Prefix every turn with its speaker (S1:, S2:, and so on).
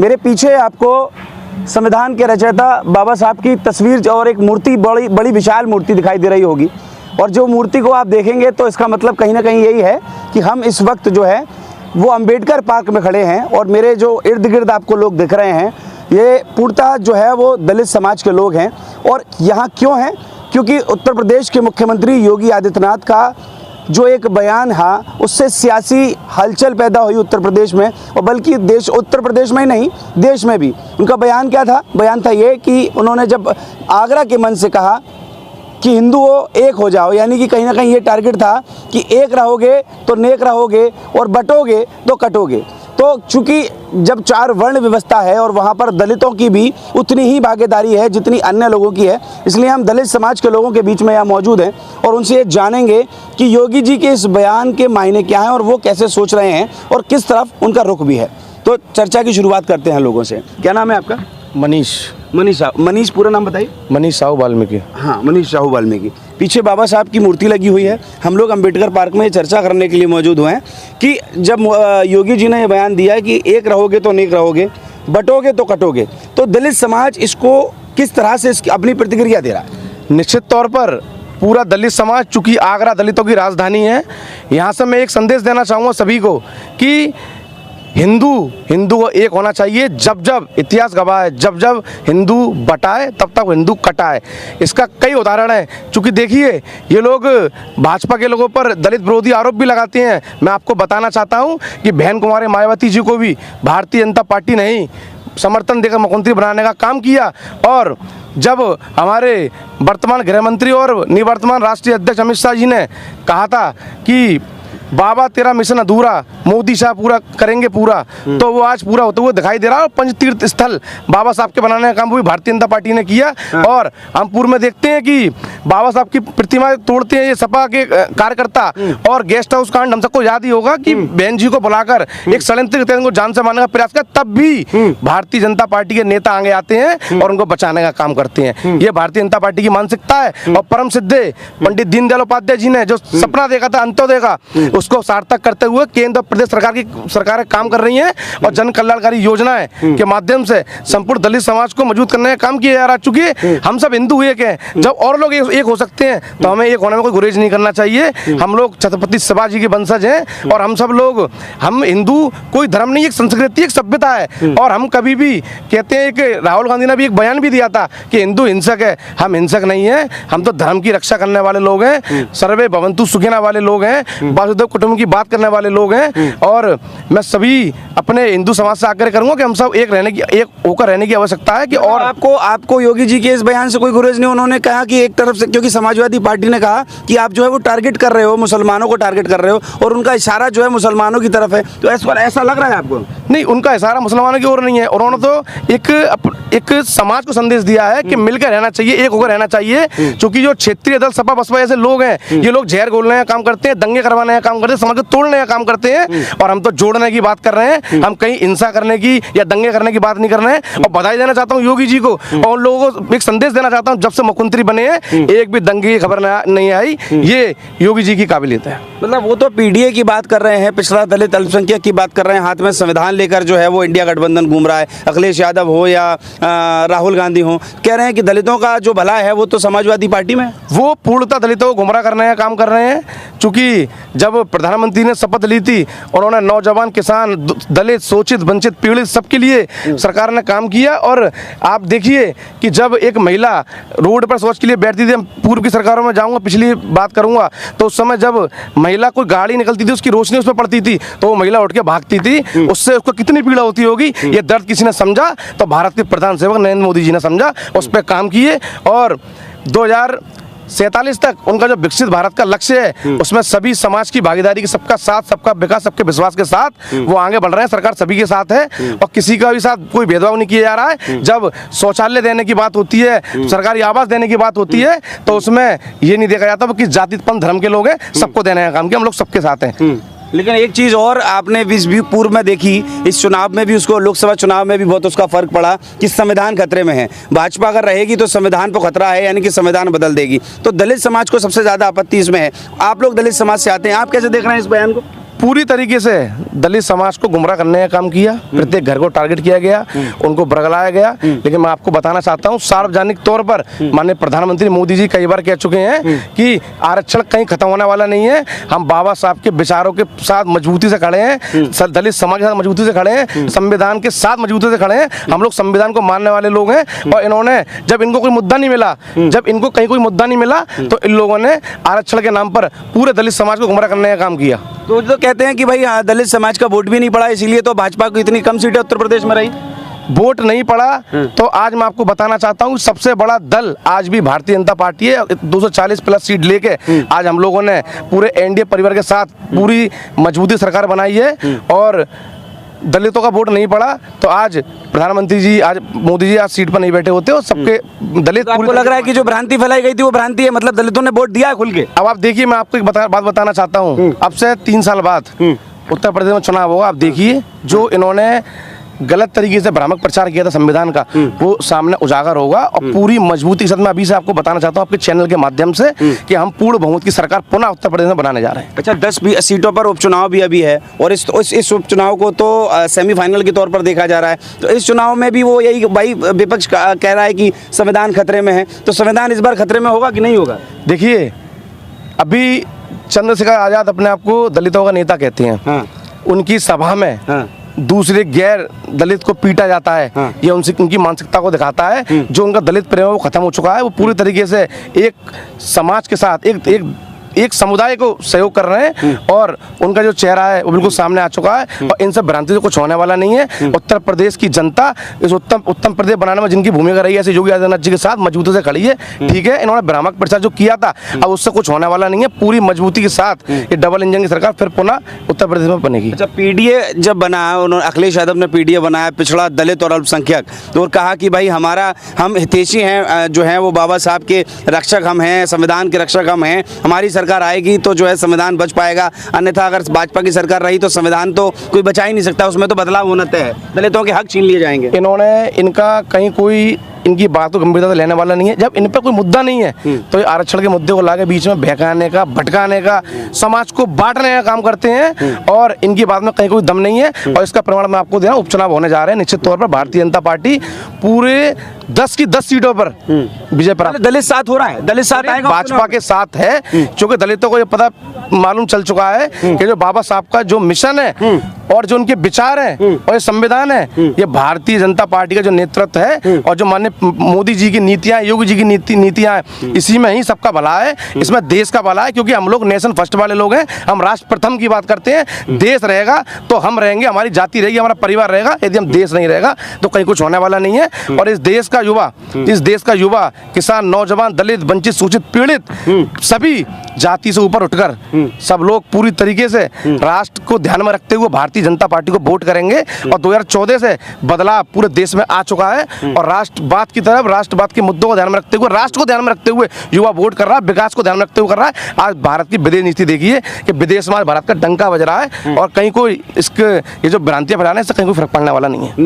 S1: मेरे पीछे आपको संविधान के रचयिता बाबा साहब की तस्वीर और एक मूर्ति, बड़ी विशाल मूर्ति दिखाई दे रही होगी। और जो मूर्ति को आप देखेंगे तो इसका मतलब कहीं ना कहीं यही है कि हम इस वक्त जो है वो अंबेडकर पार्क में खड़े हैं। और मेरे जो इर्द गिर्द आपको लोग दिख रहे हैं, ये पूर्णतः जो है वो दलित समाज के लोग हैं। और यहाँ क्यों हैं? क्योंकि उत्तर प्रदेश के मुख्यमंत्री योगी आदित्यनाथ का जो एक बयान था, उससे सियासी हलचल पैदा हुई उत्तर प्रदेश में, और बल्कि उत्तर प्रदेश में ही नहीं, देश में भी। उनका बयान क्या था? बयान था ये कि उन्होंने जब आगरा के मंच से कहा कि हिंदुओं एक हो जाओ, यानी कि कहीं ना कहीं ये टारगेट था कि एक रहोगे तो नेक रहोगे और बटोगे तो कटोगे। तो चूंकि जब 4 वर्ण व्यवस्था है और वहाँ पर दलितों की भी उतनी ही भागीदारी है जितनी अन्य लोगों की है, इसलिए हम दलित समाज के लोगों के बीच में यहाँ मौजूद हैं और उनसे ये जानेंगे कि योगी जी के इस बयान के मायने क्या हैं और वो कैसे सोच रहे हैं और किस तरफ उनका रुख भी है। तो चर्चा की शुरुआत करते हैं लोगों से। क्या नाम है आपका? मनीष, पूरा नाम बताइए।
S2: मनीष साहू वाल्मीकि।
S1: हाँ, मनीष साहू वाल्मीकि। पीछे बाबा साहब की मूर्ति लगी हुई है। हम लोग अंबेडकर पार्क में चर्चा करने के लिए मौजूद हुए हैं कि जब योगी जी ने यह बयान दिया है कि एक रहोगे तो नेक रहोगे, बटोगे तो कटोगे, तो दलित समाज इसको किस तरह से अपनी प्रतिक्रिया दे रहा है?
S2: निश्चित तौर पर पूरा दलित समाज, चूँकि आगरा दलितों की राजधानी है, यहाँ से मैं एक संदेश देना चाहूँगा सभी को कि हिंदू एक होना चाहिए। जब जब इतिहास गवाह है, जब जब हिंदू बटाए तब तक हिंदू कटाए। इसका कई उदाहरण है। चूँकि देखिए, ये लोग भाजपा के लोगों पर दलित विरोधी आरोप भी लगाते हैं। मैं आपको बताना चाहता हूँ कि बहन कुमारी मायावती जी को भी भारतीय जनता पार्टी ने ही समर्थन देकर मुख्यमंत्री बनाने का काम किया। और जब हमारे वर्तमान गृह मंत्री और निवर्तमान राष्ट्रीय अध्यक्ष अमित शाह जी ने कहा था कि बाबा तेरा मिशन अधूरा, मोदी शाह पूरा करेंगे पूरा, तो वो आज पूरा होते हुए दिखाई दे रहा है। और पंचतीर्थ स्थल बाबा साहब के बनाने का काम भी भारतीय जनता पार्टी ने किया। और हम पूर्व में देखते हैं कि बाबा साहब की प्रतिमा तोड़ते हैं ये सपा के कार्यकर्ता। और गेस्ट हाउस कांड हम सबको याद ही होगा कि बहन जी को बुलाकर एक षड्यंत्र के तहत उनको जान से मारने का प्रयास किया, तब भी भारतीय जनता पार्टी के नेता आगे आते हैं और उनको बचाने का काम करते हैं। ये भारतीय जनता पार्टी की मानसिकता है। और परम सिद्धे पंडित दीनदयाल उपाध्याय जी ने जो सपना देखा था अंत्योदय का, उसको सार्थक करते हुए केंद्र और प्रदेश सरकारें काम कर रही हैं और जन कल्याणकारी योजनाएं के माध्यम से संपूर्ण दलित समाज को मजबूत करने का काम किया जा रहा है। चूंकि हम सब हिंदू एक हैं, जब और लोग एक हो सकते हैं तो हमें एक होने में कोई गुरेज नहीं करना चाहिए। हम लोग छत्रपति शिवाजी के वंशज हैं और हम सब लोग, हम हिंदू कोई धर्म नहीं, एक संस्कृति, एक सभ्यता है। और हम कभी भी कहते हैं कि राहुल गांधी ने भी एक बयान भी दिया था कि हिंदू हिंसक है। हम हिंसक नहीं है, हम तो धर्म की रक्षा करने वाले लोग हैं, सर्वे भवन्तु सुखिनः वाले लोग हैं, वासुदेव कुटुंब की बात करने वाले लोग हैं। और मैं सभी अपने हिंदू समाज से आग्रह करूंगा कि हम सब एक होकर रहने की आवश्यकता है। कि और
S1: आपको योगी जी के इस बयान से कोई गुरेज नहीं? उन्होंने कहा कि एक तरफ से, क्योंकि समाजवादी पार्टी ने कहा कि आप जो है वो टारगेट कर रहे हो, मुसलमानों को टारगेट कर रहे हो और उनका इशारा जो है मुसलमानों की तरफ है, तो ऐसा लग रहा है आपको?
S2: नहीं, उनका इशारा मुसलमानों की ओर नहीं है। उन्होंने तो एक समाज को संदेश दिया है कि मिलकर रहना चाहिए, एक होकर रहना चाहिए। क्योंकि जो क्षेत्रीय दल सपा बसपा ऐसे लोग हैं, ये लोग जहर घोलने का काम करते हैं, दंगे करवाने का काम करते हैं, समाज को तोड़ने का काम करते हैं। और हम तो जोड़ने की बात कर रहे हैं, हम कहीं हिंसा करने की या दंगे करने की बात नहीं कर रहे हैं। और बधाई देना चाहता हूँ योगी जी को और उन लोगों को एक संदेश देना चाहता हूँ, जब से मुख्यमंत्री बने हैं एक भी दंगे की खबर नहीं आई। ये योगी जी की काबिलियत है।
S1: मतलब वो तो पीडीए की बात कर रहे हैं, पिछड़ा दलित अल्पसंख्यक की बात कर रहे हैं, हाथ में संविधान लेकर जो है वो इंडिया गठबंधन घूम रहा है। अखिलेश यादव हो या राहुल गांधी हो, कह रहे हैं कि दलितों का जो भला है वो तो समाजवादी पार्टी में,
S2: वो पूर्णतः दलितों को गुमराह करने का काम कर रहे हैं। चूंकि जब प्रधानमंत्री ने शपथ ली थी, उन्होंने नौजवान, किसान, दलित, शोषित, वंचित, पीड़ित सबके लिए सरकार ने काम किया। और आप देखिए कि जब एक महिला रोड पर शौच के लिए बैठती थी, पूर्व की सरकारों में जाऊंगा, पिछली बात करूंगा, तो उस समय जब महिला कोई गाड़ी निकलती थी, उसकी रोशनी उस पर पड़ती थी, तो वो महिला उठ के भागती थी। उससे उसको कितनी पीड़ा होती होगी, ये दर्द किसी ने समझा तो भारत के प्रधान सेवक नरेंद्र मोदी जी ने समझा, उस पर काम किए। और 2047 तक उनका जो विकसित भारत का लक्ष्य है, उसमें सभी समाज की भागीदारी, सबका साथ, सबका विकास, सबके विश्वास के साथ वो आगे बढ़ रहे हैं। सरकार सभी के साथ है और किसी का भी साथ कोई भेदभाव नहीं किया जा रहा है। जब शौचालय देने की बात होती है, सरकारी आवास देने की बात होती है, तो उसमें ये नहीं देखा जाता कि जाति धर्म के लोग हैं, सबको देने का काम किया। हम लोग सबके साथ हैं।
S1: लेकिन एक चीज़ और आपने पूर्व में देखी, इस चुनाव में भी, उसको लोकसभा चुनाव में भी बहुत उसका फर्क पड़ा कि संविधान खतरे में है। भाजपा अगर रहेगी तो संविधान पर खतरा है, यानी कि संविधान बदल देगी। तो दलित समाज को सबसे ज़्यादा आपत्ति इसमें है। आप लोग दलित समाज से आते हैं, आप कैसे देख रहे हैं इस बयान को?
S2: पूरी तरीके से दलित समाज को गुमराह करने का काम किया। प्रत्येक घर को टारगेट किया गया, उनको बरगलाया गया। लेकिन मैं आपको बताना चाहता हूँ, सार्वजनिक तौर पर माननीय प्रधानमंत्री मोदी जी कई बार कह चुके हैं कि आरक्षण कहीं खत्म होने वाला नहीं है। हम बाबा साहब के विचारों के साथ मजबूती से खड़े हैं, दलित समाज के साथ मजबूती से खड़े हैं, संविधान के साथ मजबूती से खड़े हैं। हम लोग संविधान को मानने वाले लोग हैं। और इन्होंने जब इनको कोई मुद्दा नहीं मिला, जब इनको कहीं कोई मुद्दा नहीं मिला, तो इन लोगों ने आरक्षण के नाम पर पूरे दलित समाज को गुमराह करने का काम किया।
S1: तो कहते हैं कि भाई दलित समाज का वोट भी नहीं पड़ा, इसीलिए तो भाजपा को इतनी कम सीटें उत्तर प्रदेश में रही।
S2: वोट नहीं पड़ा तो आज मैं आपको बताना चाहता हूँ, सबसे बड़ा दल आज भी भारतीय जनता पार्टी है। 240 प्लस सीट लेके आज हम लोगों ने पूरे एनडीए परिवार के साथ पूरी मजबूती सरकार बनाई है। और दलितों का वोट नहीं पड़ा तो आज प्रधानमंत्री जी, आज मोदी जी आज सीट पर नहीं बैठे होते और सबके दलित।
S1: तो आपको लग रहा है कि जो भ्रांति फैलाई गई थी वो भ्रांति है, मतलब दलितों ने वोट दिया है खुल के?
S2: अब आप देखिए, मैं आपको एक बात बताना चाहता हूँ। अब से 3 साल बाद उत्तर प्रदेश में चुनाव होगा। आप देखिए, जो इन्होंने गलत तरीके से भ्रामक प्रचार किया था संविधान का, वो सामने उजागर होगा। और पूरी मजबूती के साथ मैं अभी से आपको बताना चाहता हूँ आपके चैनल के माध्यम से कि हम पूर्ण बहुमत की सरकार पुनः उत्तर प्रदेश में बनाने जा रहे हैं।
S1: अच्छा, 10 सीटों पर उपचुनाव भी अभी है और इस उपचुनाव को तो सेमीफाइनल के तौर पर देखा जा रहा है। तो इस चुनाव में भी वो यही भाई विपक्ष कह रहा है कि संविधान खतरे में है, तो संविधान इस बार खतरे में होगा कि नहीं होगा?
S2: देखिए, अभी चंद्रशेखर आजाद अपने आप को दलितों का नेता कहते हैं।
S1: हाँ।
S2: उनकी सभा में दूसरे गैर दलित को पीटा जाता है।
S1: हाँ।
S2: ये उनकी मानसिकता को दिखाता है। जो उनका दलित प्रेम है वो खत्म हो चुका है। वो पूरी तरीके से एक समाज के साथ एक समुदाय को सहयोग कर रहे हैं और उनका जो चेहरा है वो बिल्कुल सामने आ चुका है। और इन सब भ्रांति से कुछ होने वाला नहीं है। उत्तर प्रदेश की जनता इस उत्तम प्रदेश बनाने में जिनकी भूमिका रही है, ऐसे योगी आदित्यनाथ जी के साथ मजबूती से खड़ी है। ठीक है, इन्होंने भ्रामक प्रचार जो किया था, अब उससे कुछ होने वाला नहीं है। पूरी मजबूती के साथ ये डबल इंजन की सरकार फिर पुनः उत्तर प्रदेश में बनेगी।
S1: अच्छा, पीडीए जब बना, उन्होंने अखिलेश यादव ने पीडीए बनाया, पिछड़ा दलित और अल्पसंख्यक, तो कहा कि भाई हम हितैषी हैं, जो है वो बाबा साहब के रक्षक हम हैं, संविधान के रक्षक हम हैं, हमारी सरकार आएगी तो जो है संविधान बच पाएगा, अन्यथा अगर भाजपा की सरकार रही तो संविधान तो कोई बचा ही नहीं सकता, उसमें तो बदलाव होना तय है, दलितों के हक छीन लिए जाएंगे।
S2: इनका कहीं कोई इनकी बात को गंभीरता से लेने वाला नहीं है। जब इन पर कोई मुद्दा नहीं है तो ये आरक्षण के मुद्दे को लाके बीच में बहकाने का, भटकाने का, समाज को बांटने का काम करते हैं। और इनकी बात में कहीं कोई दम नहीं है। और इसका प्रमाण मैं आपको दे रहा हूं, उपचुनाव होने जा रहे हैं। निश्चित तौर पर भारतीय जनता पार्टी पूरे 10 की 10 सीटों पर विजय प्राप्त।
S1: दलित साथ हो रहा है, दलित साथ आएगा,
S2: भाजपा के साथ है। क्योंकि दलितों को ये पता मालूम चल चुका है कि जो बाबा साहब का जो मिशन है और जो उनके विचार हैं और ये संविधान है, ये भारतीय जनता पार्टी का जो नेतृत्व है और जो माननीय मोदी जी की नीतियां, योगी जी की नीतियां हैं, इसी में ही सबका भला है, इसमें देश का भला है। क्योंकि हम लोग नेशन फर्स्ट वाले लोग हैं, हम राष्ट्र प्रथम की बात करते हैं। देश रहेगा तो हम रहेंगे, हमारी जाति रहेगी, हमारा परिवार रहेगा। यदि हम देश नहीं रहेगा तो कहीं कुछ होने वाला नहीं है। और इस देश का युवा, किसान, नौजवान, दलित, वंचित, सूचित, पीड़ित, सभी जाति से ऊपर उठकर सब लोग पूरी तरीके से राष्ट्र को ध्यान में रखते हुए भारतीय जनता पार्टी को वोट करेंगे। और 2014 से बदलाव पूरे देश में आ चुका है और राष्ट्रवाद की तरफ, राष्ट्रवाद के मुद्दों को ध्यान में रखते हुए, राष्ट्र को ध्यान में रखते हुए युवा वोट कर रहा है, विकास को ध्यान में रखते हुए कर रहा है। आज भारत की विदेश नीति देखिए कि विदेश में भारत का डंका बज रहा है और कहीं कोई ये जो भ्रांतियां फैलाने से कहीं कोई फर्क पड़ने वाला नहीं है।